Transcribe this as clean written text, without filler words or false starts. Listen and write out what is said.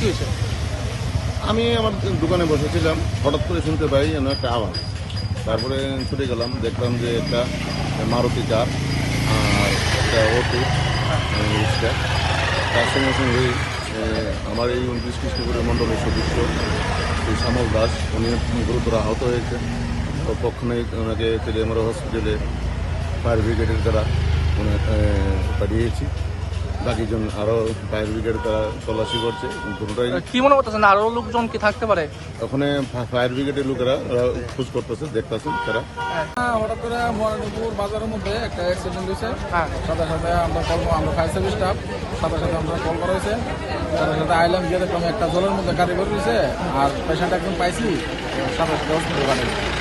কি হয়েছে? আমি আমার দোকানে বসেছিলাম, হঠাৎ করে শুনতে পাই যেন একটা আওয়াজ। তারপরে ছুটে গেলাম, দেখলাম যে একটা মারুতি কার আর একটা অটো রিক্সা। তার সঙ্গে সঙ্গেই আমার এই 29 খ্রিস্টপুরের মণ্ডলের সদস্য শ্রী শ্যামল দাস, উনি গুরুতর আহত হয়েছে। তো তৎক্ষণাৎ ওনাকে তেলিয়ামরা হসপিটালে ফায়ার ব্রিগেডের দ্বারা পাঠিয়েছি। বাকিজন আরও ফায়ার ব্রিগেড তারা তল্লাশি করছে। পুরোটাই কি মনে করতেছেন, আরো লোকজন কি থাকতে পারে? ওখানে ফায়ার ব্রিগেডের লোকেরা খোঁজ করতেছে, দেখতেছেন তারা। হঠাৎ করে মহানগর বাজারের মধ্যে একটা অ্যাক্সিডেন্ট হয়েছে। হ্যাঁ। সাথে সাথে আমরা ফায়ার সার্ভিস স্টাফ সাথে সাথে আমরা কল করা হয়েছে। সাথে সাথে আইলাম, গিয়ে দেখলাম একটা জলের মধ্যে গাড়ি বের হয়েছে আর পেশেন্ট একজন পাইছি, সাথে সাথে হসপিটাল পাঠাইছি।